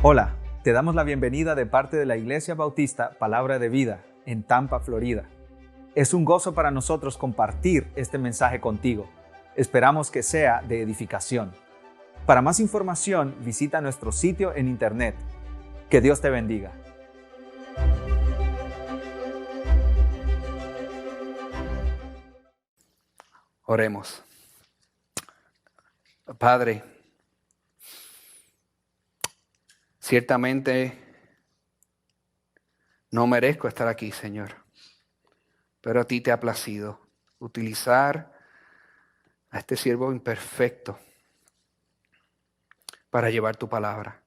Hola, te damos la bienvenida de parte de la Iglesia Bautista Palabra de Vida en Tampa, Florida. Es un gozo para nosotros compartir este mensaje contigo. Esperamos que sea de edificación. Para más información, visita nuestro sitio en internet. Que Dios te bendiga. Oremos. Padre, ciertamente no merezco estar aquí, Señor, pero a ti te ha placido utilizar a este siervo imperfecto para llevar tu palabra,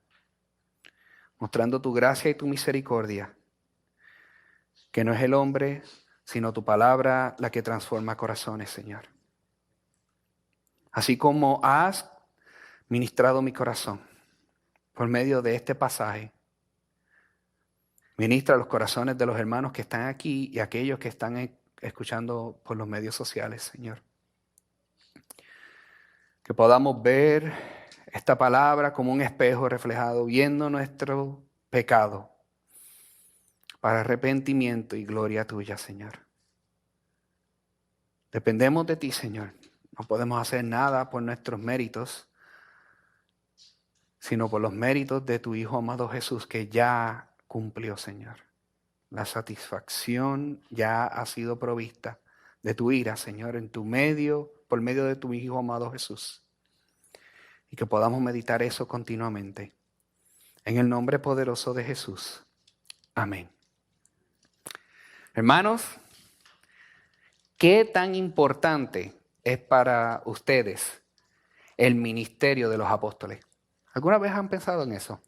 mostrando tu gracia y tu misericordia, que no es el hombre, sino tu palabra la que transforma corazones, Señor. Así como has ministrado mi corazón por medio de este pasaje, ministra los corazones de los hermanos que están aquí y aquellos que están escuchando por los medios sociales, Señor. Que podamos ver esta palabra como un espejo reflejado, viendo nuestro pecado para arrepentimiento y gloria tuya, Señor. Dependemos de ti, Señor. No podemos hacer nada por nuestros méritos, sino por los méritos de tu Hijo amado Jesús, que ya cumplió, Señor. La satisfacción ya ha sido provista de tu ira, Señor, en tu medio, por medio de tu Hijo amado Jesús. Y que podamos meditar eso continuamente. En el nombre poderoso de Jesús. Amén. Hermanos, ¿qué tan importante es para ustedes el ministerio de los apóstoles? ¿Alguna vez han pensado en eso?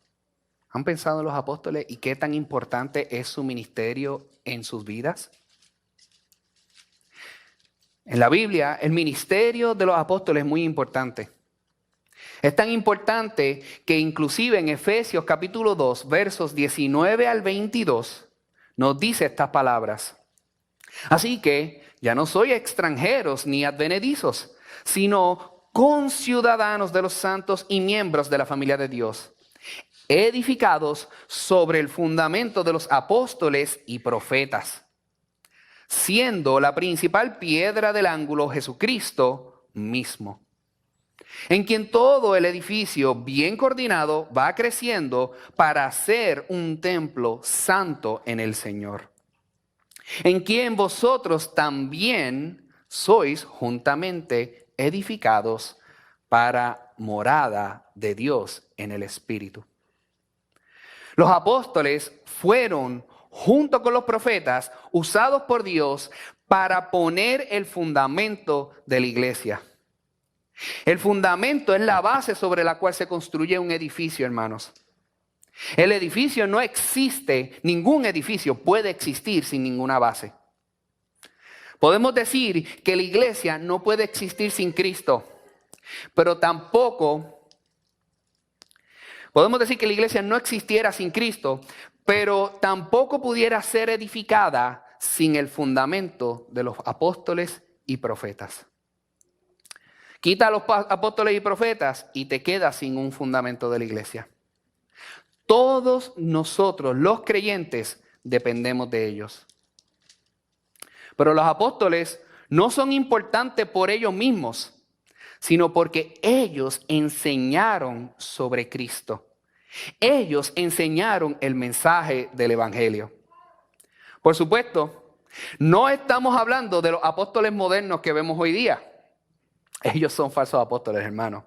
¿Han pensado en los apóstoles y qué tan importante es su ministerio en sus vidas? En la Biblia, el ministerio de los apóstoles es muy importante. Es tan importante que inclusive en Efesios capítulo 2, versos 19 al 22, nos dice estas palabras. Así que ya no sois extranjeros ni advenedizos, sino conciudadanos de los santos y miembros de la familia de Dios, edificados sobre el fundamento de los apóstoles y profetas, siendo la principal piedra del ángulo Jesucristo mismo, en quien todo el edificio bien coordinado va creciendo para ser un templo santo en el Señor, en quien vosotros también sois juntamente edificados para morada de Dios en el Espíritu. Los apóstoles fueron, junto con los profetas, usados por Dios para poner el fundamento de la iglesia. El fundamento es la base sobre la cual se construye un edificio, hermanos. El edificio no existe, ningún edificio puede existir sin ninguna base. Podemos decir que la iglesia no puede existir sin Cristo, pero tampoco podemos decir que la iglesia no existiera sin Cristo, pero tampoco pudiera ser edificada sin el fundamento de los apóstoles y profetas. Quita a los apóstoles y profetas y te quedas sin un fundamento de la iglesia. Todos nosotros, los creyentes, dependemos de ellos. Pero los apóstoles no son importantes por ellos mismos, sino porque ellos enseñaron sobre Cristo. Ellos enseñaron el mensaje del Evangelio. Por supuesto, no estamos hablando de los apóstoles modernos que vemos hoy día. Ellos son falsos apóstoles, hermanos.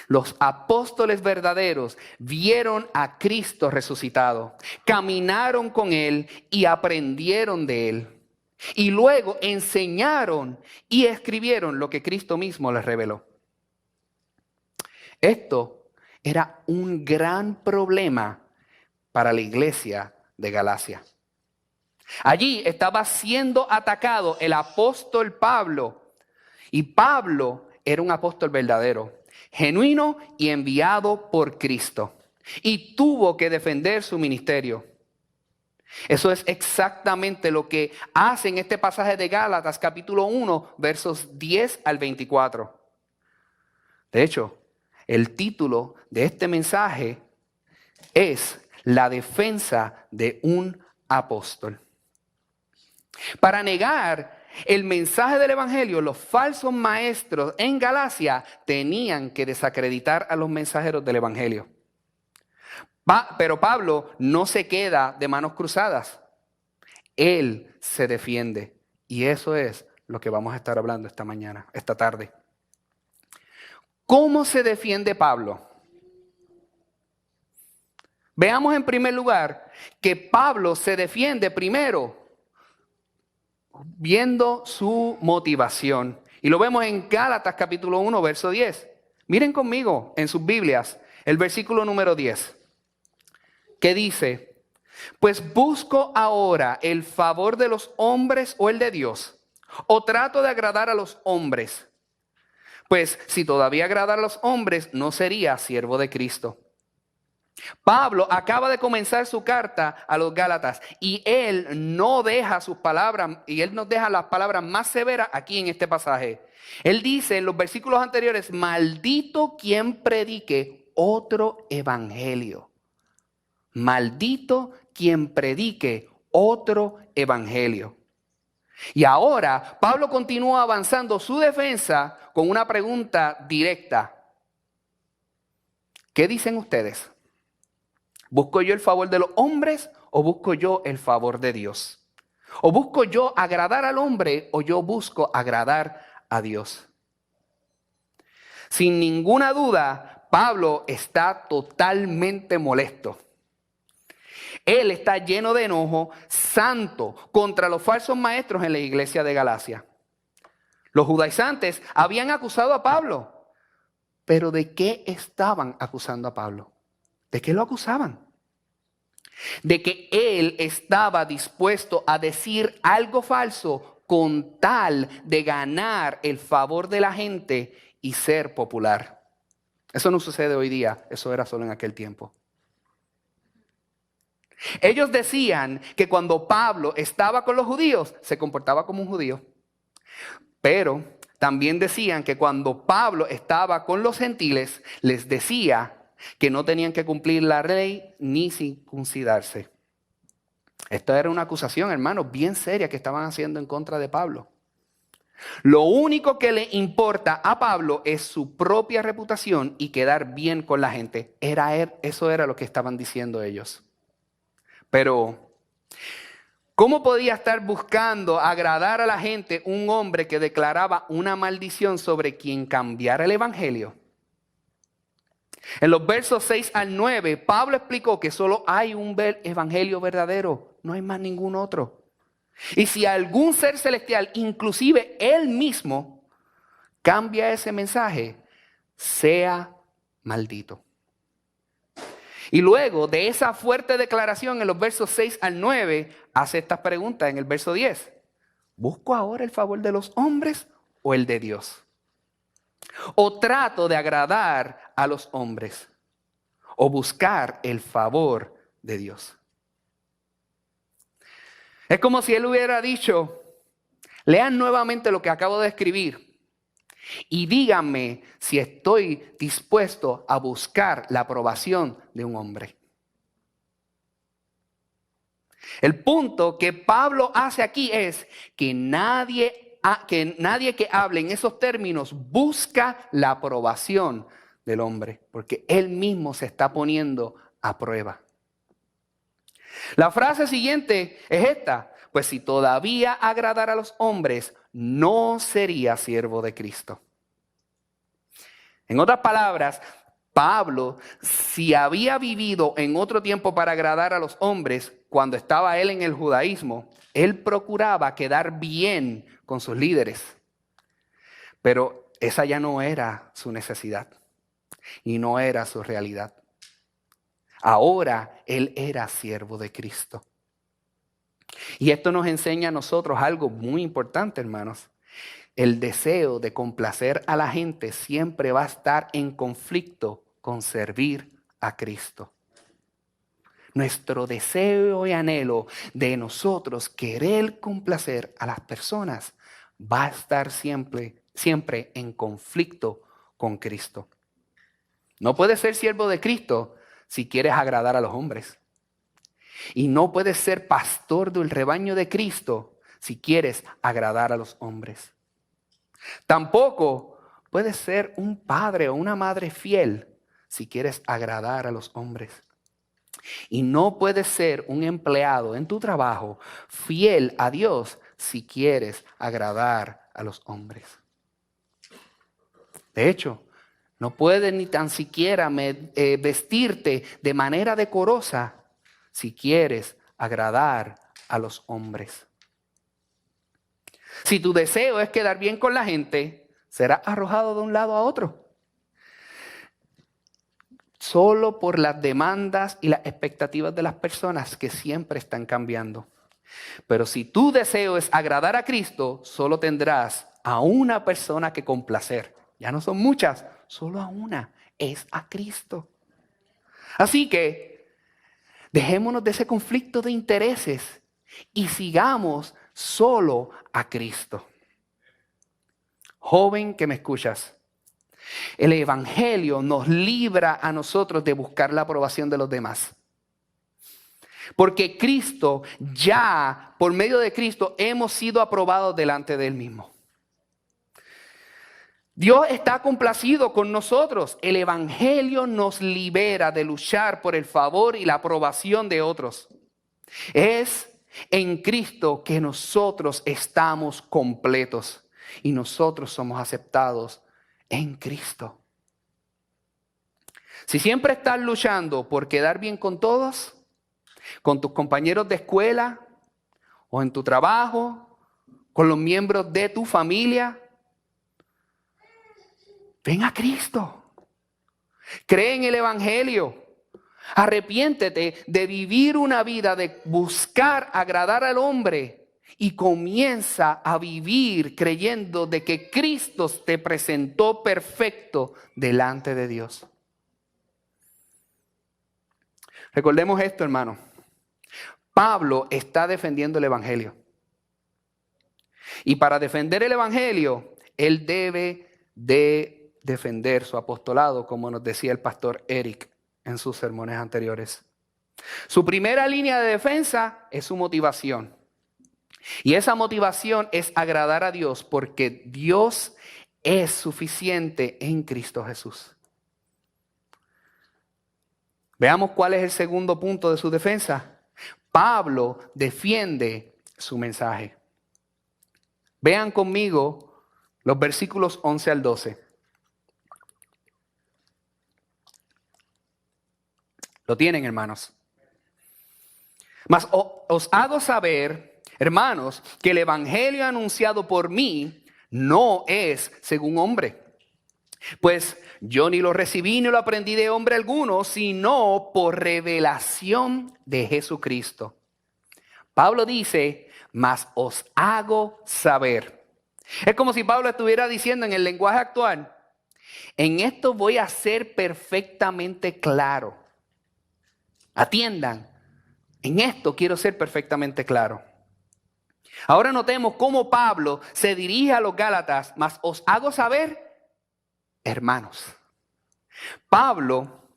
Los apóstoles verdaderos vieron a Cristo resucitado, caminaron con Él y aprendieron de Él. Y luego enseñaron y escribieron lo que Cristo mismo les reveló. Esto era un gran problema para la iglesia de Galacia. Allí estaba siendo atacado el apóstol Pablo. Y Pablo era un apóstol verdadero, genuino y enviado por Cristo. Y tuvo que defender su ministerio. Eso es exactamente lo que hace en este pasaje de Gálatas, capítulo 1, versos 10 al 24. De hecho, el título de este mensaje es la defensa de un apóstol. Para negar el mensaje del evangelio, los falsos maestros en Galacia tenían que desacreditar a los mensajeros del evangelio. Pero Pablo no se queda de manos cruzadas. Él se defiende. Y eso es lo que vamos a estar hablando esta tarde. ¿Cómo se defiende Pablo? Veamos en primer lugar que Pablo se defiende primero viendo su motivación. Y lo vemos en Gálatas capítulo 1, verso 10. Miren conmigo en sus Biblias el versículo número 10, que dice: pues busco ahora el favor de los hombres o el de Dios, o trato de agradar a los hombres. Pues si todavía agradara a los hombres, no sería siervo de Cristo. Pablo acaba de comenzar su carta a los Gálatas y él no deja sus palabras, y él nos deja las palabras más severas aquí en este pasaje. Él dice en los versículos anteriores: maldito quien predique otro evangelio. Maldito quien predique otro evangelio. Y ahora Pablo continúa avanzando su defensa con una pregunta directa. ¿Qué dicen ustedes? ¿Busco yo el favor de los hombres o busco yo el favor de Dios? ¿O busco yo agradar al hombre o yo busco agradar a Dios? Sin ninguna duda, Pablo está totalmente molesto. Él está lleno de enojo santo contra los falsos maestros en la iglesia de Galacia. Los judaizantes habían acusado a Pablo. ¿Pero de qué estaban acusando a Pablo? ¿De qué lo acusaban? De que él estaba dispuesto a decir algo falso con tal de ganar el favor de la gente y ser popular. Eso no sucede hoy día, eso era solo en aquel tiempo. Ellos decían que cuando Pablo estaba con los judíos, se comportaba como un judío. Pero también decían que cuando Pablo estaba con los gentiles, les decía que no tenían que cumplir la ley ni circuncidarse. Esta era una acusación, hermanos, bien seria que estaban haciendo en contra de Pablo. Lo único que le importa a Pablo es su propia reputación y quedar bien con la gente. Eso era lo que estaban diciendo ellos. Pero, ¿cómo podía estar buscando agradar a la gente un hombre que declaraba una maldición sobre quien cambiara el evangelio? En los versos 6 al 9, Pablo explicó que solo hay un evangelio verdadero, no hay más ningún otro. Y si algún ser celestial, inclusive él mismo, cambia ese mensaje, sea maldito. Y luego de esa fuerte declaración en los versos 6 al 9, hace estas preguntas en el verso 10. ¿Busco ahora el favor de los hombres o el de Dios? ¿O trato de agradar a los hombres? ¿O buscar el favor de Dios? Es como si él hubiera dicho: lean nuevamente lo que acabo de escribir y díganme si estoy dispuesto a buscar la aprobación de un hombre. El punto que Pablo hace aquí es que nadie que hable en esos términos busca la aprobación del hombre, porque él mismo se está poniendo a prueba. La frase siguiente es esta: pues si todavía agradara a los hombres, no sería siervo de Cristo. En otras palabras, Pablo, si había vivido en otro tiempo para agradar a los hombres, cuando estaba él en el judaísmo, él procuraba quedar bien con sus líderes. Pero esa ya no era su necesidad y no era su realidad. Ahora él era siervo de Cristo. Y esto nos enseña a nosotros algo muy importante, hermanos. El deseo de complacer a la gente siempre va a estar en conflicto con servir a Cristo. Nuestro deseo y anhelo de nosotros querer complacer a las personas va a estar siempre en conflicto con Cristo. No puedes ser siervo de Cristo si quieres agradar a los hombres. Y no puedes ser pastor del rebaño de Cristo si quieres agradar a los hombres. Tampoco puedes ser un padre o una madre fiel si quieres agradar a los hombres. Y no puedes ser un empleado en tu trabajo fiel a Dios si quieres agradar a los hombres. De hecho, no puedes ni tan siquiera vestirte de manera decorosa si quieres agradar a los hombres. Si tu deseo es quedar bien con la gente, serás arrojado de un lado a otro. Solo por las demandas y las expectativas de las personas que siempre están cambiando. Pero si tu deseo es agradar a Cristo, solo tendrás a una persona que complacer. Ya no son muchas, solo a una, es a Cristo. Así que dejémonos de ese conflicto de intereses y sigamos solo a Cristo. Joven que me escuchas, el Evangelio nos libra a nosotros de buscar la aprobación de los demás. Porque Cristo, ya por medio de Cristo, hemos sido aprobados delante de Él mismo. Dios está complacido con nosotros. El Evangelio nos libera de luchar por el favor y la aprobación de otros. Es en Cristo que nosotros estamos completos y nosotros somos aceptados en Cristo. Si siempre estás luchando por quedar bien con todos, con tus compañeros de escuela o en tu trabajo, con los miembros de tu familia, ven a Cristo. Cree en el Evangelio. Arrepiéntete de vivir una vida de buscar agradar al hombre y comienza a vivir creyendo de que Cristo te presentó perfecto delante de Dios. Recordemos esto, hermano. Pablo está defendiendo el Evangelio. Y para defender el Evangelio, él debe de defender su apostolado, como nos decía el pastor Eric en sus sermones anteriores. Su primera línea de defensa es su motivación. Y esa motivación es agradar a Dios porque Dios es suficiente en Cristo Jesús. Veamos cuál es el segundo punto de su defensa. Pablo defiende su mensaje. Vean conmigo los versículos 11 al 12. ¿Lo tienen, hermanos? Mas os hago saber, hermanos, que el evangelio anunciado por mí no es según hombre. Pues yo ni lo recibí ni lo aprendí de hombre alguno, sino por revelación de Jesucristo. Pablo dice, mas os hago saber. Es como si Pablo estuviera diciendo en el lenguaje actual, en esto voy a ser perfectamente claro. Atiendan, en esto quiero ser perfectamente claro. Ahora notemos cómo Pablo se dirige a los Gálatas, mas os hago saber, hermanos. Pablo,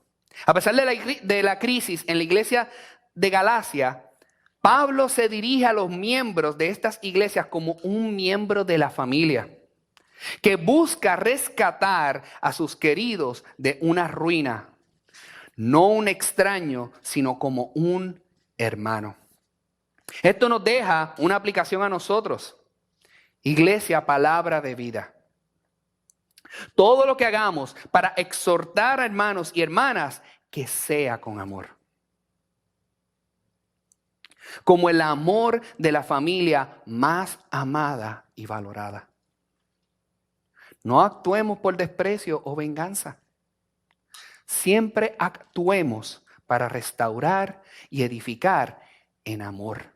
a pesar de la crisis en la iglesia de Galacia, Pablo se dirige a los miembros de estas iglesias como un miembro de la familia, que busca rescatar a sus queridos de una ruina. No un extraño, sino como un hermano. Esto nos deja una aplicación a nosotros. Iglesia, palabra de vida. Todo lo que hagamos para exhortar a hermanos y hermanas, que sea con amor. Como el amor de la familia más amada y valorada. No actuemos por desprecio o venganza. Siempre actuemos para restaurar y edificar en amor.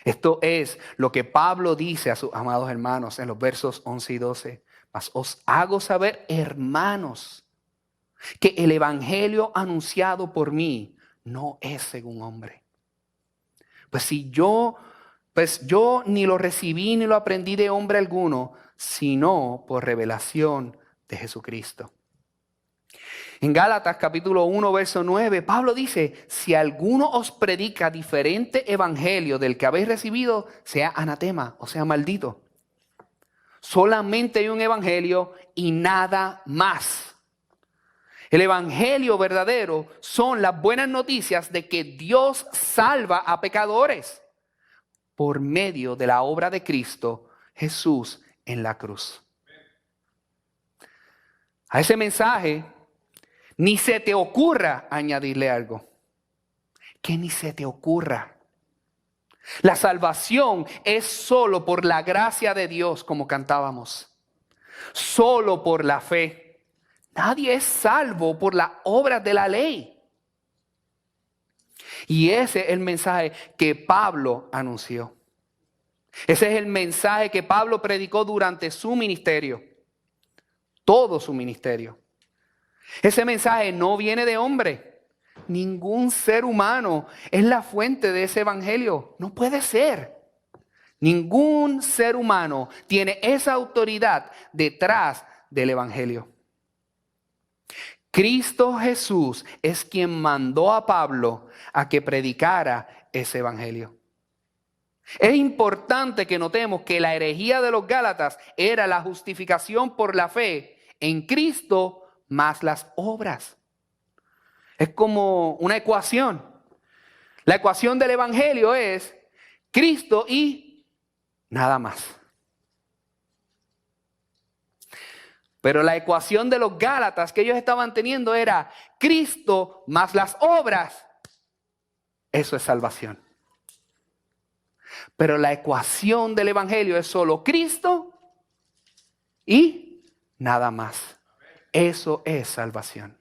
Esto es lo que Pablo dice a sus amados hermanos en los versos 11 y 12. Mas os hago saber, hermanos, que el evangelio anunciado por mí no es según hombre. Pues yo ni lo recibí ni lo aprendí de hombre alguno, sino por revelación de Jesucristo. En Gálatas capítulo 1, verso 9, Pablo dice, si alguno os predica diferente evangelio del que habéis recibido, sea anatema, o sea maldito. Solamente hay un evangelio y nada más. El evangelio verdadero son las buenas noticias de que Dios salva a pecadores por medio de la obra de Cristo Jesús en la cruz. A ese mensaje ni se te ocurra añadirle algo. Que ni se te ocurra. La salvación es solo por la gracia de Dios, como cantábamos. Solo por la fe. Nadie es salvo por las obras de la ley. Y ese es el mensaje que Pablo anunció. Ese es el mensaje que Pablo predicó durante su ministerio. Todo su ministerio. Ese mensaje no viene de hombre. Ningún ser humano es la fuente de ese evangelio. No puede ser. Ningún ser humano tiene esa autoridad detrás del evangelio. Cristo Jesús es quien mandó a Pablo a que predicara ese evangelio. Es importante que notemos que la herejía de los Gálatas era la justificación por la fe en Cristo más las obras. Es como una ecuación. La ecuación del evangelio es Cristo y nada más. Pero la ecuación de los Gálatas que ellos estaban teniendo era Cristo más las obras. Eso es salvación. Pero la ecuación del evangelio es solo Cristo y nada más. Eso es salvación.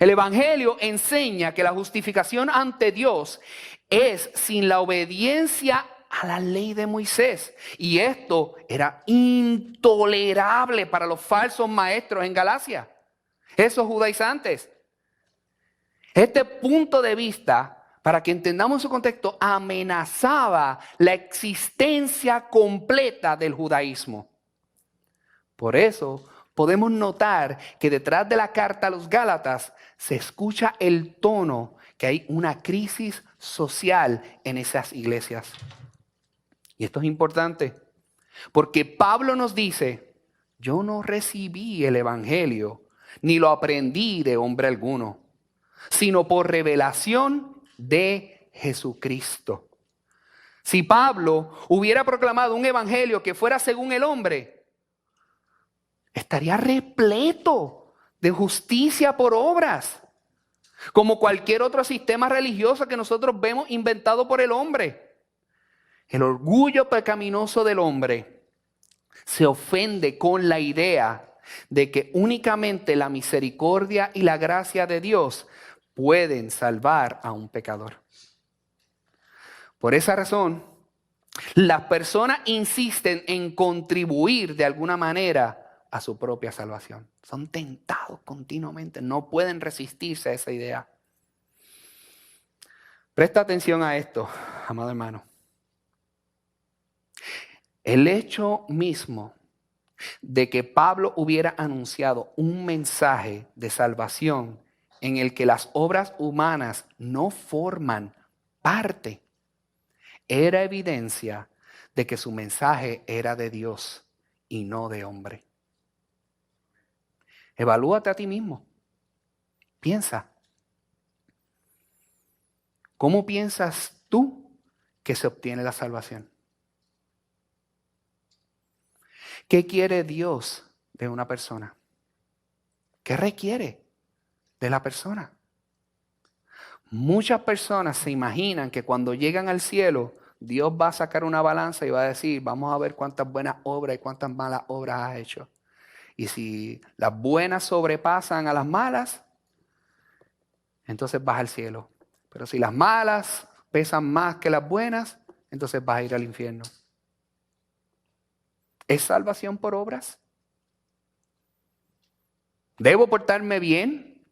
El evangelio enseña que la justificación ante Dios es sin la obediencia a la ley de Moisés. Y esto era intolerable para los falsos maestros en Galacia, esos judaizantes. Este punto de vista, para que entendamos su contexto, amenazaba la existencia completa del judaísmo. Por eso podemos notar que detrás de la carta a los Gálatas se escucha el tono que hay una crisis social en esas iglesias. Y esto es importante, porque Pablo nos dice, yo no recibí el evangelio, ni lo aprendí de hombre alguno, sino por revelación de Jesucristo. Si Pablo hubiera proclamado un evangelio que fuera según el hombre, estaría repleto de justicia por obras, como cualquier otro sistema religioso que nosotros vemos inventado por el hombre. El orgullo pecaminoso del hombre se ofende con la idea de que únicamente la misericordia y la gracia de Dios pueden salvar a un pecador. Por esa razón, las personas insisten en contribuir de alguna manera a su propia salvación. Son tentados continuamente, no pueden resistirse a esa idea. Presta atención a esto, amado hermano. El hecho mismo de que Pablo hubiera anunciado un mensaje de salvación en el que las obras humanas no forman parte, era evidencia de que su mensaje era de Dios y no de hombre. Evalúate a ti mismo. Piensa. ¿Cómo piensas tú que se obtiene la salvación? ¿Qué quiere Dios de una persona? ¿Qué requiere de la persona? Muchas personas se imaginan que cuando llegan al cielo, Dios va a sacar una balanza y va a decir, vamos a ver cuántas buenas obras y cuántas malas obras has hecho. Y si las buenas sobrepasan a las malas, entonces vas al cielo. Pero si las malas pesan más que las buenas, entonces vas a ir al infierno. ¿Es salvación por obras? ¿Debo portarme bien?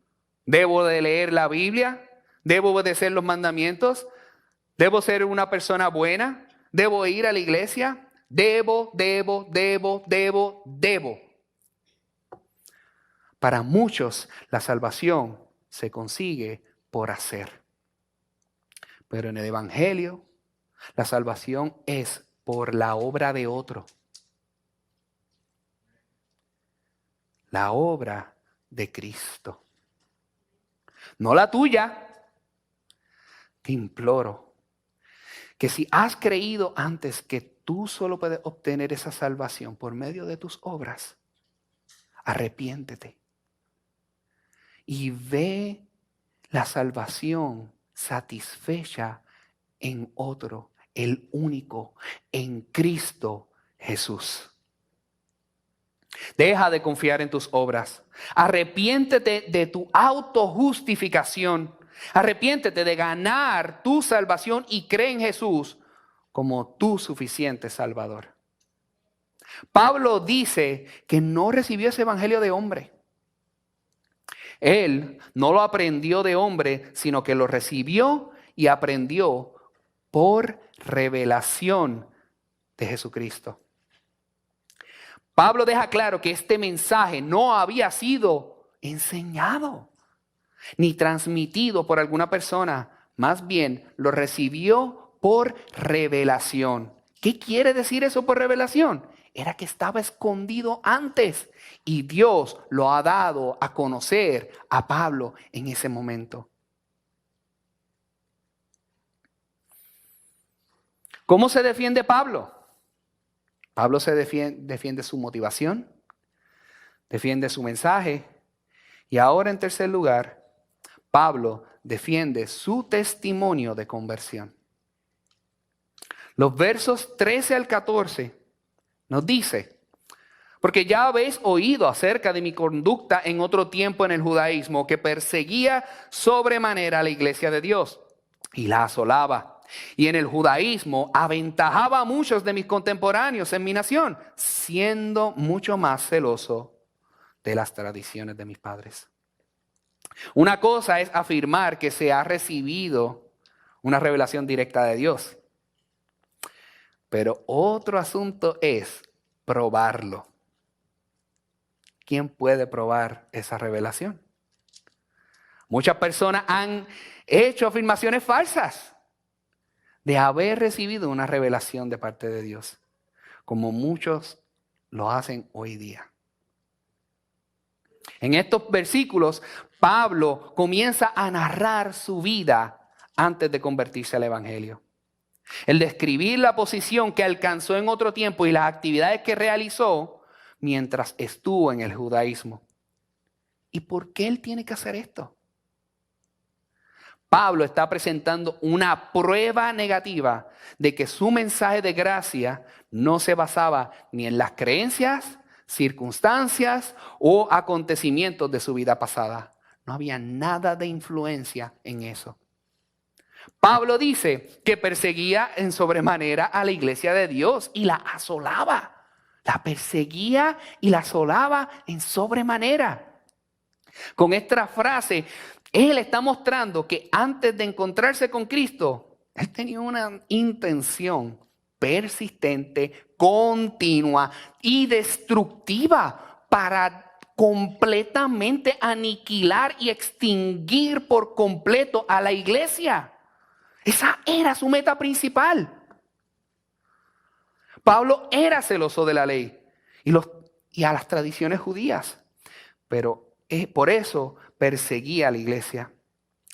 ¿Debo de leer la Biblia? ¿Debo obedecer los mandamientos? ¿Debo ser una persona buena? ¿Debo ir a la iglesia? Debo. Para muchos la salvación se consigue por hacer. Pero en el Evangelio la salvación es por la obra de otro. La obra de Cristo. No la tuya. Te imploro que si has creído antes que tú solo puedes obtener esa salvación por medio de tus obras, arrepiéntete y ve la salvación satisfecha en otro, el único, en Cristo Jesús. Deja de confiar en tus obras. Arrepiéntete de tu autojustificación. Arrepiéntete de ganar tu salvación y cree en Jesús como tu suficiente Salvador. Pablo dice que no recibió ese evangelio de hombre. Él no lo aprendió de hombre, sino que lo recibió y aprendió por revelación de Jesucristo. Pablo deja claro que este mensaje no había sido enseñado ni transmitido por alguna persona. Más bien lo recibió por revelación. ¿Qué quiere decir eso por revelación? Era que estaba escondido antes y Dios lo ha dado a conocer a Pablo en ese momento. ¿Cómo se defiende Pablo? Pablo se defiende su motivación, defiende su mensaje y ahora en tercer lugar, Pablo defiende su testimonio de conversión. Los versos 13 al 14 nos dice: porque ya habéis oído acerca de mi conducta en otro tiempo en el judaísmo, que perseguía sobremanera a la iglesia de Dios y la asolaba. Y en el judaísmo aventajaba a muchos de mis contemporáneos en mi nación, siendo mucho más celoso de las tradiciones de mis padres. Una cosa es afirmar que se ha recibido una revelación directa de Dios. Pero otro asunto es probarlo. ¿Quién puede probar esa revelación? Muchas personas han hecho afirmaciones falsas de haber recibido una revelación de parte de Dios, como muchos lo hacen hoy día. En estos versículos, Pablo comienza a narrar su vida antes de convertirse al Evangelio. El describir la posición que alcanzó en otro tiempo y las actividades que realizó mientras estuvo en el judaísmo. ¿Y por qué él tiene que hacer esto? Pablo está presentando una prueba negativa de que su mensaje de gracia no se basaba ni en las creencias, circunstancias o acontecimientos de su vida pasada. No había nada de influencia en eso. Pablo dice que perseguía en sobremanera a la iglesia de Dios y la asolaba. La perseguía y la asolaba en sobremanera. Con esta frase, él está mostrando que antes de encontrarse con Cristo, él tenía una intención persistente, continua y destructiva para completamente aniquilar y extinguir por completo a la iglesia. Esa era su meta principal. Pablo era celoso de la ley y a las tradiciones judías, pero por eso perseguía a la iglesia.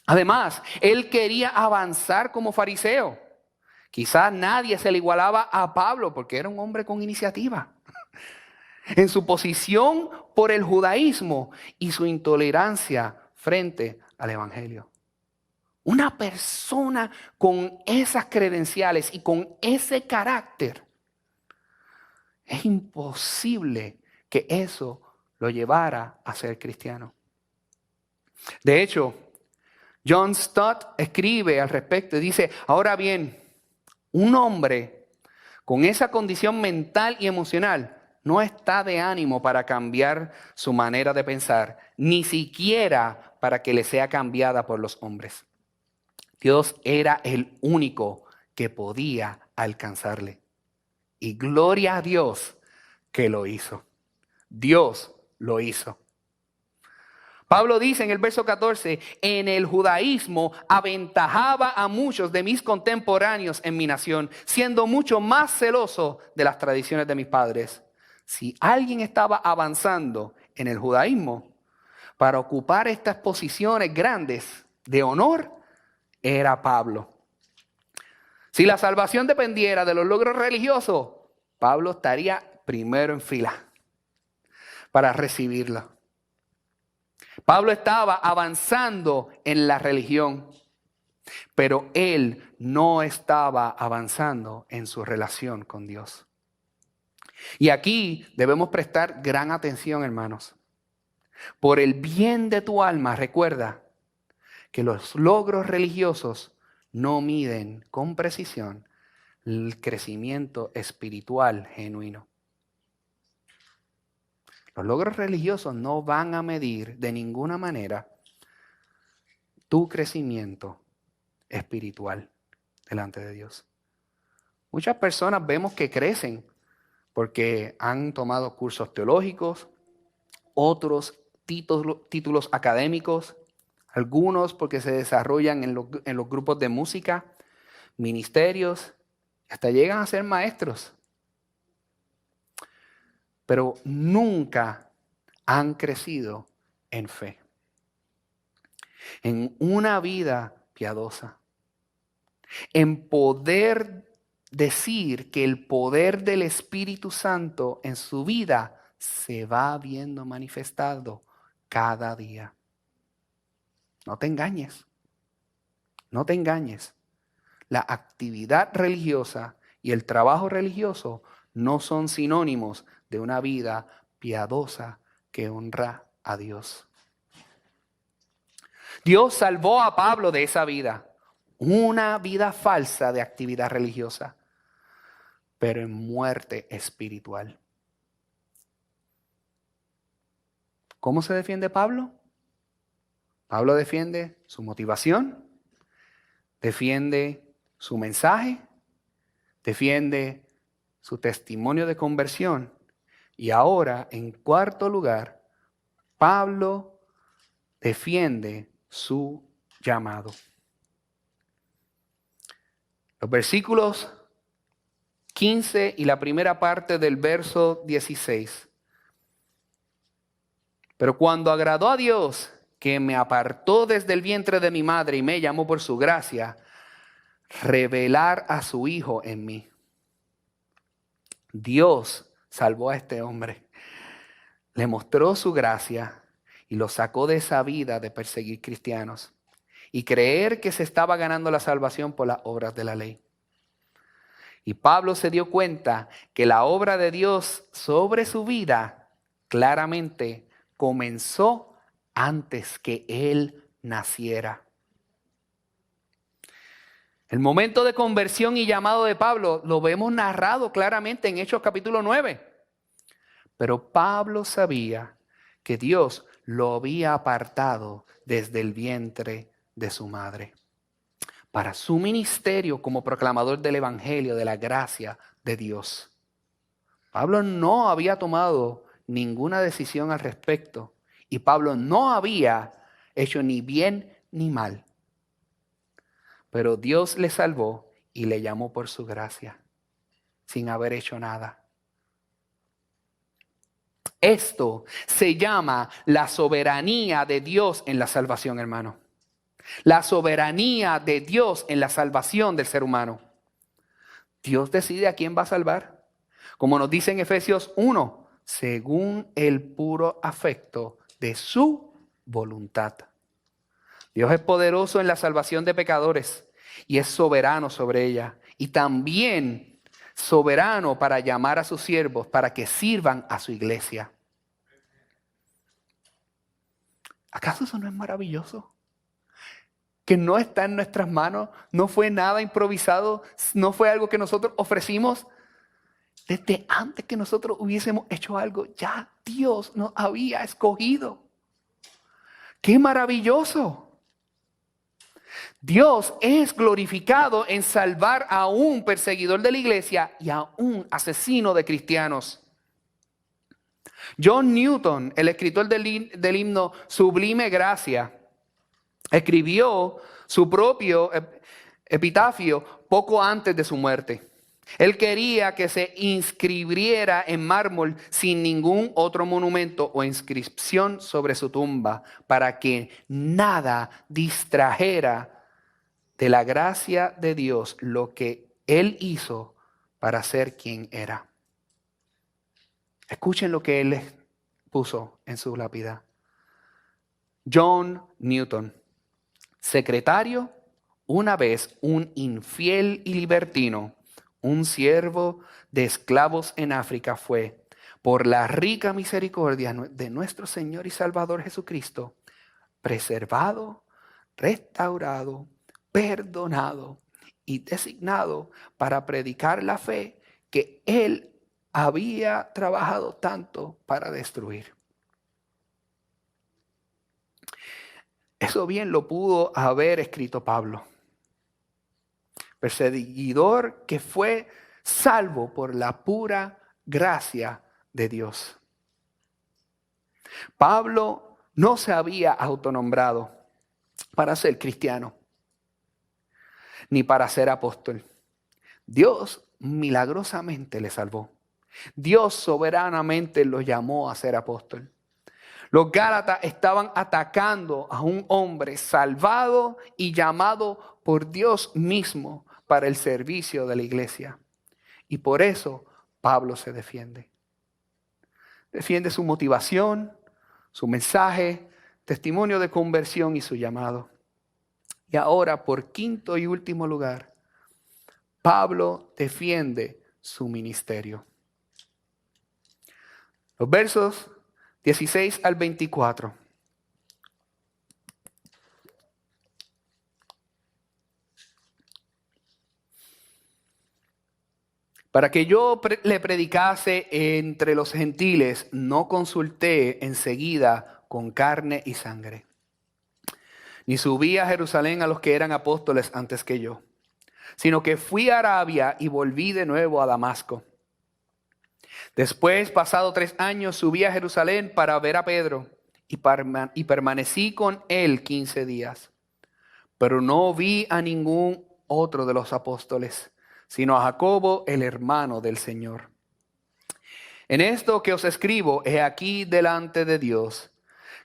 Además, él quería avanzar como fariseo. Quizás nadie se le igualaba a Pablo porque era un hombre con iniciativa. En su posición por el judaísmo y su intolerancia frente al evangelio. Una persona con esas credenciales y con ese carácter, es imposible que eso lo llevara a ser cristiano. De hecho, John Stott escribe al respecto y dice: ahora bien, un hombre con esa condición mental y emocional no está de ánimo para cambiar su manera de pensar, ni siquiera para que le sea cambiada por los hombres. Dios era el único que podía alcanzarle. Y gloria a Dios que lo hizo. Dios lo hizo. Pablo dice en el verso 14, en el judaísmo aventajaba a muchos de mis contemporáneos en mi nación, siendo mucho más celoso de las tradiciones de mis padres. Si alguien estaba avanzando en el judaísmo para ocupar estas posiciones grandes de honor, era Pablo. Si la salvación dependiera de los logros religiosos, Pablo estaría primero en fila para recibirla. Pablo estaba avanzando en la religión, pero él no estaba avanzando en su relación con Dios. Y aquí debemos prestar gran atención, hermanos. Por el bien de tu alma, recuerda que los logros religiosos no miden con precisión el crecimiento espiritual genuino. Los logros religiosos no van a medir de ninguna manera tu crecimiento espiritual delante de Dios. Muchas personas vemos que crecen porque han tomado cursos teológicos, otros títulos académicos, algunos porque se desarrollan en los grupos de música, ministerios, hasta llegan a ser maestros. Pero nunca han crecido en fe, en una vida piadosa, en poder decir que el poder del Espíritu Santo en su vida se va viendo manifestado cada día. No te engañes, no te engañes. La actividad religiosa y el trabajo religioso no son sinónimos de una vida piadosa que honra a Dios. Dios salvó a Pablo de esa vida, una vida falsa de actividad religiosa, pero en muerte espiritual. ¿Cómo se defiende Pablo? Pablo defiende su motivación, defiende su mensaje, defiende su testimonio de conversión. Y ahora, en cuarto lugar, Pablo defiende su llamado. Los versículos 15 y la primera parte del verso 16. Pero cuando agradó a Dios, que me apartó desde el vientre de mi madre y me llamó por su gracia, revelar a su Hijo en mí. Dios salvó a este hombre, le mostró su gracia y lo sacó de esa vida de perseguir cristianos y creer que se estaba ganando la salvación por las obras de la ley. Y Pablo se dio cuenta que la obra de Dios sobre su vida claramente comenzó antes que él naciera. El momento de conversión y llamado de Pablo lo vemos narrado claramente en Hechos capítulo 9. Pero Pablo sabía que Dios lo había apartado desde el vientre de su madre para su ministerio como proclamador del evangelio, de la gracia de Dios. Pablo no había tomado ninguna decisión al respecto y Pablo no había hecho ni bien ni mal. Pero Dios le salvó y le llamó por su gracia, sin haber hecho nada. Esto se llama la soberanía de Dios en la salvación, hermano. La soberanía de Dios en la salvación del ser humano. Dios decide a quién va a salvar. Como nos dice en Efesios 1, según el puro afecto de su voluntad. Dios es poderoso en la salvación de pecadores y es soberano sobre ella. Y también soberano para llamar a sus siervos para que sirvan a su iglesia. ¿Acaso eso no es maravilloso? Que no está en nuestras manos, no fue nada improvisado, no fue algo que nosotros ofrecimos. Desde antes que nosotros hubiésemos hecho algo, ya Dios nos había escogido. ¡Qué maravilloso! Dios es glorificado en salvar a un perseguidor de la iglesia y a un asesino de cristianos. John Newton, el escritor del himno Sublime Gracia, escribió su propio epitafio poco antes de su muerte. Él quería que se inscribiera en mármol sin ningún otro monumento o inscripción sobre su tumba, para que nada distrajera de la gracia de Dios lo que Él hizo para ser quien era. Escuchen lo que Él puso en su lápida. John Newton, secretario, una vez un infiel y libertino, un siervo de esclavos en África, fue, por la rica misericordia de nuestro Señor y Salvador Jesucristo, preservado, restaurado, perdonado y designado para predicar la fe que Él había trabajado tanto para destruir. Eso bien lo pudo haber escrito Pablo, perseguidor que fue salvo por la pura gracia de Dios. Pablo no se había autonombrado para ser cristiano, ni para ser apóstol. Dios milagrosamente le salvó. Dios soberanamente lo llamó a ser apóstol. Los Gálatas estaban atacando a un hombre salvado y llamado por Dios mismo para el servicio de la iglesia. Y por eso Pablo se defiende. Defiende su motivación, su mensaje, testimonio de conversión y su llamado. Y ahora, por quinto y último lugar, Pablo defiende su ministerio. Los versos 16 al 24. Para que yo le predicase entre los gentiles, no consulté enseguida con carne y sangre, ni subí a Jerusalén a los que eran apóstoles antes que yo, sino que fui a Arabia y volví de nuevo a Damasco. Después, pasado 3 años, subí a Jerusalén para ver a Pedro y permanecí con él 15 días. Pero no vi a ningún otro de los apóstoles, sino a Jacobo, el hermano del Señor. En esto que os escribo, he aquí delante de Dios,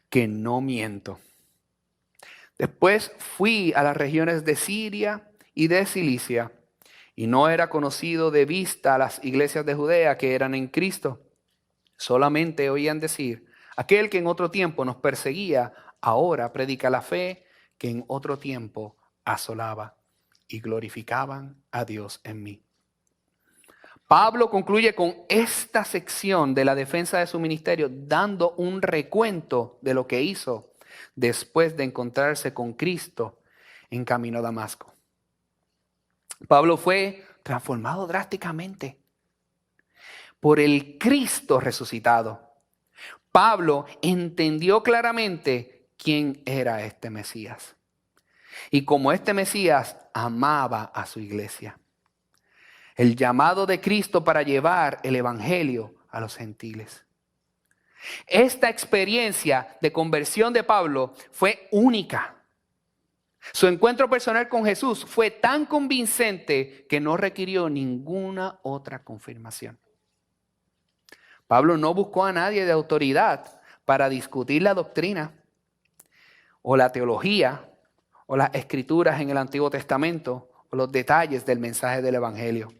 que no miento. Después fui a las regiones de Siria y de Cilicia, y no era conocido de vista a las iglesias de Judea que eran en Cristo. Solamente oían decir, aquel que en otro tiempo nos perseguía, ahora predica la fe que en otro tiempo asolaba, y glorificaban a Dios en mí. Pablo concluye con esta sección de la defensa de su ministerio, dando un recuento de lo que hizo después de encontrarse con Cristo en camino a Damasco. Pablo fue transformado drásticamente por el Cristo resucitado. Pablo entendió claramente quién era este Mesías. Y como este Mesías amaba a su iglesia. El llamado de Cristo para llevar el evangelio a los gentiles. Esta experiencia de conversión de Pablo fue única. Su encuentro personal con Jesús fue tan convincente que no requirió ninguna otra confirmación. Pablo no buscó a nadie de autoridad para discutir la doctrina o la teología o las escrituras en el Antiguo Testamento o los detalles del mensaje del Evangelio.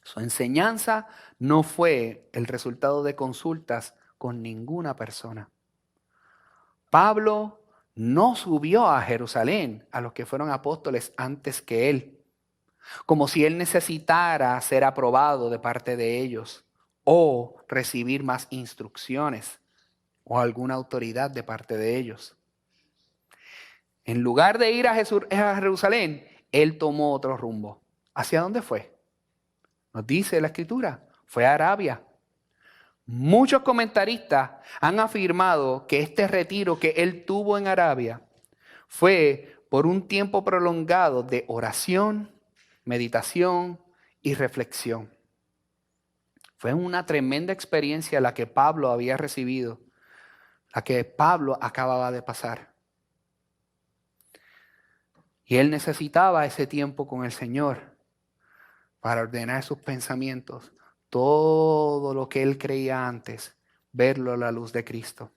Su enseñanza no fue el resultado de consultas con ninguna persona. Pablo no subió a Jerusalén a los que fueron apóstoles antes que él, como si él necesitara ser aprobado de parte de ellos o recibir más instrucciones o alguna autoridad de parte de ellos. En lugar de ir a Jerusalén, él tomó otro rumbo. ¿Hacia dónde fue? Nos dice la Escritura, fue a Arabia. Muchos comentaristas han afirmado que este retiro que él tuvo en Arabia fue por un tiempo prolongado de oración, meditación y reflexión. Fue una tremenda experiencia la que Pablo había recibido, la que Pablo acababa de pasar. Y él necesitaba ese tiempo con el Señor para ordenar sus pensamientos. Todo lo que él creía antes, verlo a la luz de Cristo.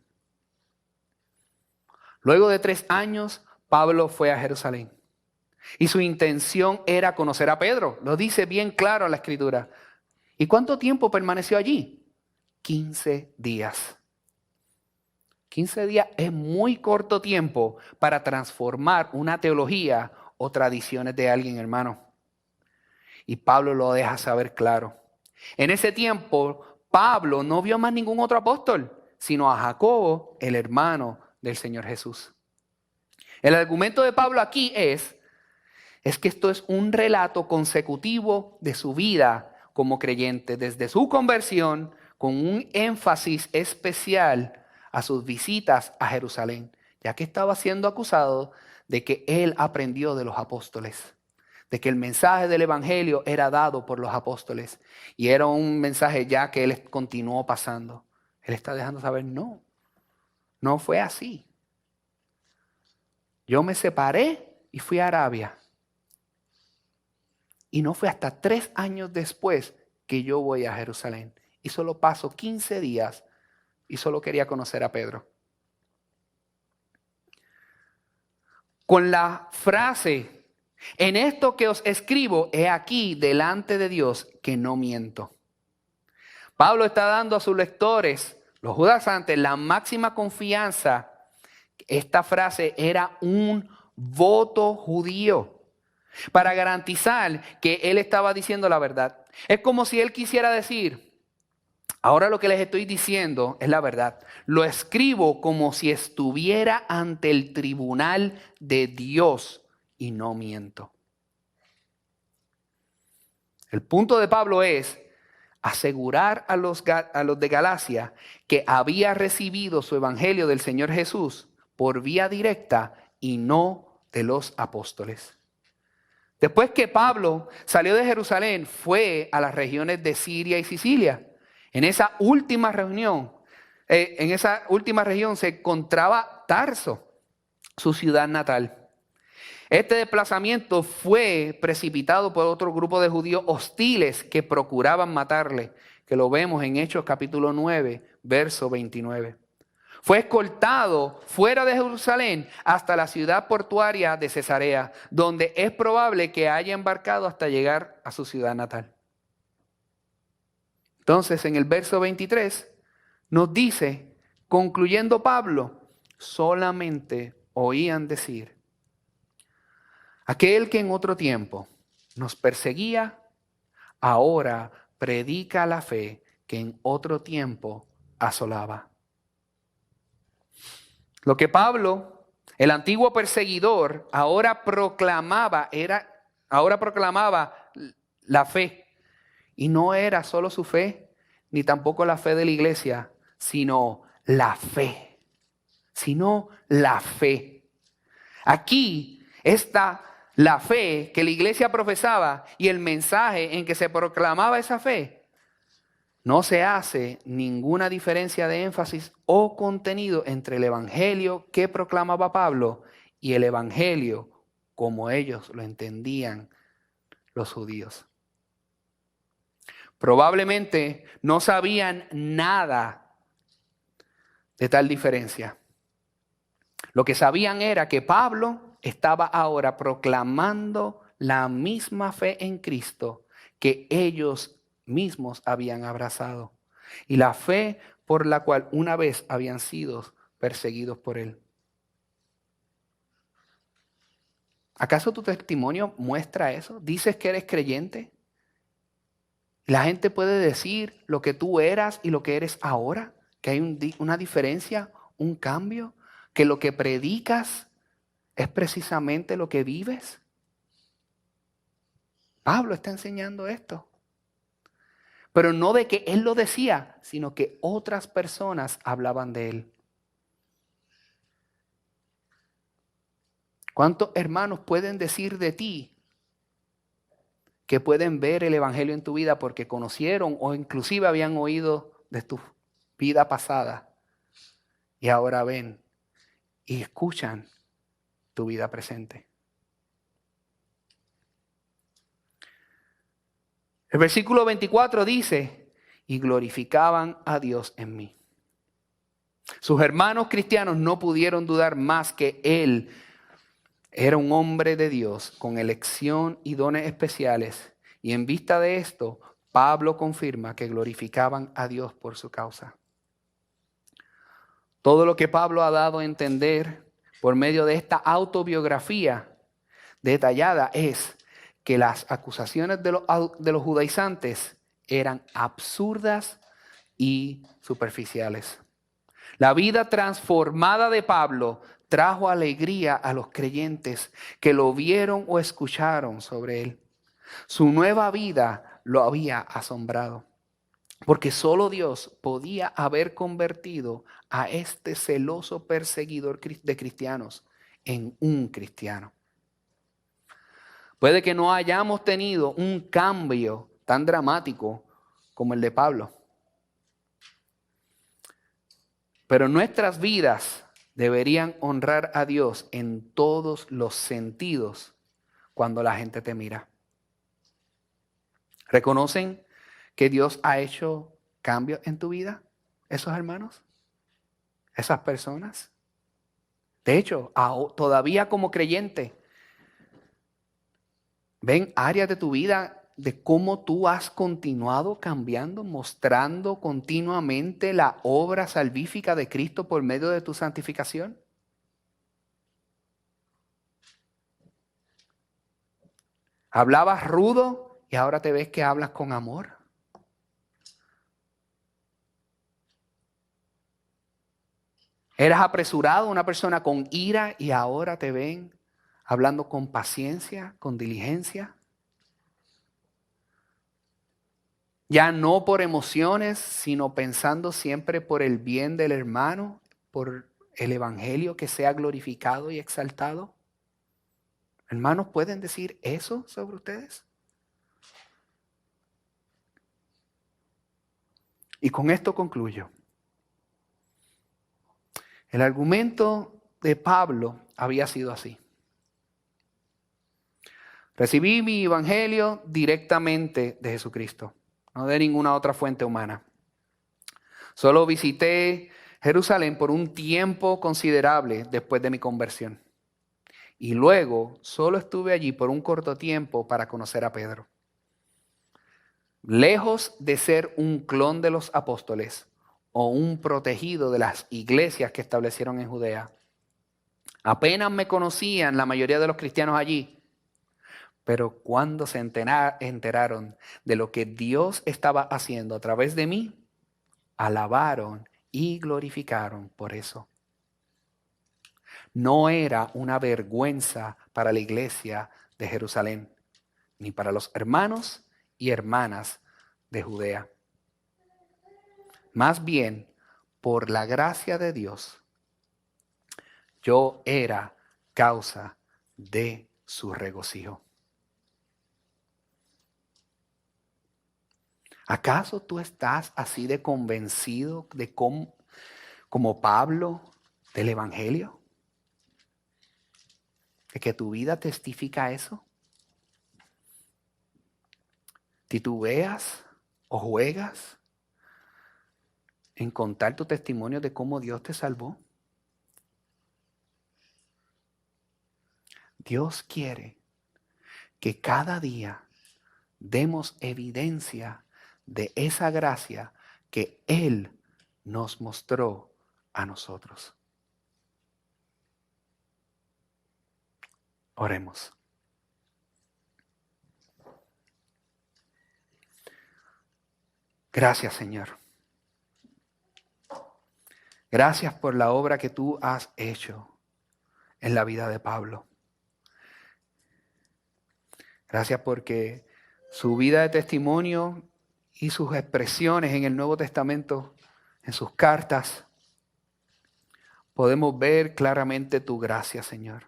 Luego de 3 años, Pablo fue a Jerusalén. Y su intención era conocer a Pedro. Lo dice bien claro en la Escritura. ¿Y cuánto tiempo permaneció allí? 15 días. 15 días es muy corto tiempo para transformar una teología o tradiciones de alguien, hermano. Y Pablo lo deja saber claro. En ese tiempo, Pablo no vio más ningún otro apóstol, sino a Jacobo, el hermano del Señor Jesús. El argumento de Pablo aquí es que esto es un relato consecutivo de su vida como creyente, desde su conversión, con un énfasis especial a sus visitas a Jerusalén, ya que estaba siendo acusado de que él aprendió de los apóstoles, de que el mensaje del evangelio era dado por los apóstoles y era un mensaje ya que él continuó pasando. Él está dejando saber, no fue así. Yo me separé y fui a Arabia. Y no fue hasta 3 años después que yo voy a Jerusalén. Y solo paso 15 días y solo quería conocer a Pedro. Con la frase, en esto que os escribo, he aquí delante de Dios que no miento. Pablo está dando a sus lectores, los judaizantes, la máxima confianza. Esta frase era un voto judío para garantizar que él estaba diciendo la verdad. Es como si él quisiera decir, ahora lo que les estoy diciendo es la verdad. Lo escribo como si estuviera ante el tribunal de Dios y no miento. El punto de Pablo es asegurar a los de Galacia que había recibido su evangelio del Señor Jesús por vía directa y no de los apóstoles. Después que Pablo salió de Jerusalén, fue a las regiones de Siria y Sicilia. En esa última región se encontraba Tarso, su ciudad natal. Este desplazamiento fue precipitado por otro grupo de judíos hostiles que procuraban matarle, que lo vemos en Hechos capítulo 9, verso 29. Fue escoltado fuera de Jerusalén hasta la ciudad portuaria de Cesarea, donde es probable que haya embarcado hasta llegar a su ciudad natal. Entonces, en el verso 23 nos dice, concluyendo Pablo, solamente oían decir, aquel que en otro tiempo nos perseguía, ahora predica la fe que en otro tiempo asolaba. Lo que Pablo, el antiguo perseguidor, ahora proclamaba la fe. Y no era solo su fe, ni tampoco la fe de la iglesia, sino la fe. Aquí está la fe que la iglesia profesaba y el mensaje en que se proclamaba esa fe. No se hace ninguna diferencia de énfasis o contenido entre el evangelio que proclamaba Pablo y el evangelio como ellos lo entendían los judíos. Probablemente no sabían nada de tal diferencia. Lo que sabían era que Pablo estaba ahora proclamando la misma fe en Cristo que ellos mismos habían abrazado y la fe por la cual una vez habían sido perseguidos por él. ¿Acaso tu testimonio muestra eso? ¿Dices que eres creyente? ¿La gente puede decir lo que tú eras y lo que eres ahora? ¿Que hay una diferencia, un cambio? ¿Que lo que predicas es precisamente lo que vives? Pablo está enseñando esto. Pero no de que él lo decía, sino que otras personas hablaban de él. ¿Cuántos hermanos pueden decir de ti que pueden ver el evangelio en tu vida porque conocieron o inclusive habían oído de tu vida pasada y ahora ven y escuchan tu vida presente. El versículo 24 dice, y glorificaban a Dios en mí. Sus hermanos cristianos no pudieron dudar más que él era un hombre de Dios con elección y dones especiales. Y en vista de esto, Pablo confirma que glorificaban a Dios por su causa. Todo lo que Pablo ha dado a entender por medio de esta autobiografía detallada es que las acusaciones de los judaizantes eran absurdas y superficiales. La vida transformada de Pablo trajo alegría a los creyentes que lo vieron o escucharon sobre él. Su nueva vida lo había asombrado, porque solo Dios podía haber convertido a este celoso perseguidor de cristianos en un cristiano. Puede que no hayamos tenido un cambio tan dramático como el de Pablo, pero nuestras vidas deberían honrar a Dios en todos los sentidos cuando la gente te mira. ¿Reconocen que Dios ha hecho cambios en tu vida? ¿Esos hermanos? ¿Esas personas? De hecho, todavía como creyente, ven áreas de tu vida de cómo tú has continuado cambiando, mostrando continuamente la obra salvífica de Cristo por medio de tu santificación. Hablabas rudo y ahora te ves que hablas con amor. Eras apresurado, una persona con ira y ahora te ven hablando con paciencia, con diligencia. Ya no por emociones, sino pensando siempre por el bien del hermano, por el evangelio que sea glorificado y exaltado. Hermanos, ¿pueden decir eso sobre ustedes? Y con esto concluyo. El argumento de Pablo había sido así. Recibí mi evangelio directamente de Jesucristo, no de ninguna otra fuente humana. Solo visité Jerusalén por un tiempo considerable después de mi conversión. Y luego solo estuve allí por un corto tiempo para conocer a Pedro. Lejos de ser un clon de los apóstoles o un protegido de las iglesias que establecieron en Judea, apenas me conocían la mayoría de los cristianos allí. Pero cuando se enteraron de lo que Dios estaba haciendo a través de mí, alabaron y glorificaron por eso. No era una vergüenza para la iglesia de Jerusalén, ni para los hermanos y hermanas de Judea. Más bien, por la gracia de Dios, yo era causa de su regocijo. ¿Acaso tú estás así de convencido de como Pablo del evangelio? ¿De que tu vida testifica eso? ¿Titubeas o juegas en contar tu testimonio de cómo Dios te salvó? Dios quiere que cada día demos evidencia de esa gracia que Él nos mostró a nosotros. Oremos. Gracias, Señor. Gracias por la obra que tú has hecho en la vida de Pablo. Gracias porque su vida de testimonio y sus expresiones en el Nuevo Testamento, en sus cartas, podemos ver claramente tu gracia, Señor.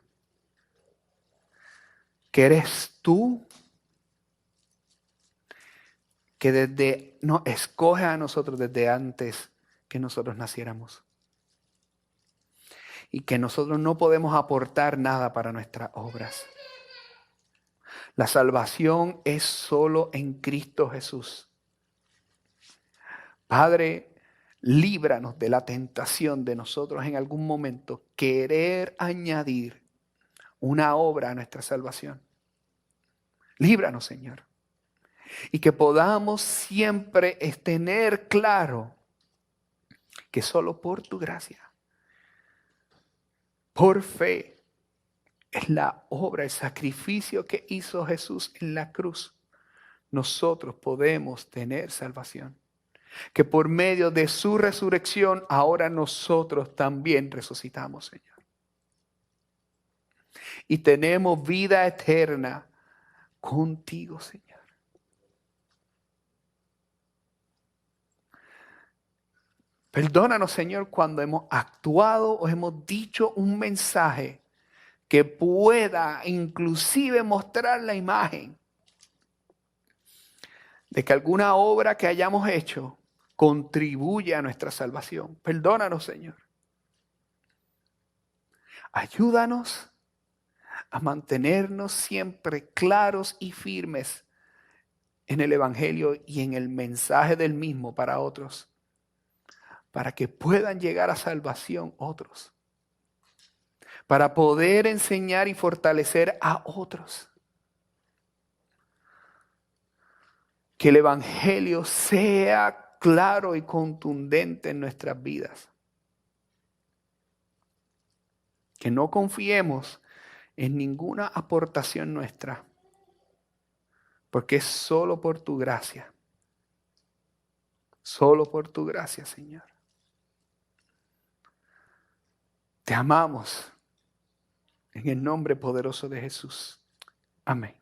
Que eres tú que nos escoge a nosotros desde antes que nosotros naciéramos. Y que nosotros no podemos aportar nada para nuestras obras. La salvación es solo en Cristo Jesús. Padre, líbranos de la tentación de nosotros en algún momento querer añadir una obra a nuestra salvación. Líbranos, Señor. Y que podamos siempre tener claro que solo por tu gracia, por fe, es la obra, el sacrificio que hizo Jesús en la cruz, nosotros podemos tener salvación. Que por medio de su resurrección, ahora nosotros también resucitamos, Señor. Y tenemos vida eterna contigo, Señor. Perdónanos, Señor, cuando hemos actuado o hemos dicho un mensaje que pueda inclusive mostrar la imagen de que alguna obra que hayamos hecho contribuye a nuestra salvación. Perdónanos, Señor. Ayúdanos a mantenernos siempre claros y firmes en el Evangelio y en el mensaje del mismo para otros, para que puedan llegar a salvación otros, para poder enseñar y fortalecer a otros. Que el Evangelio sea claro y contundente en nuestras vidas. Que no confiemos en ninguna aportación nuestra, porque es solo por tu gracia. Solo por tu gracia, Señor. Te amamos en el nombre poderoso de Jesús. Amén.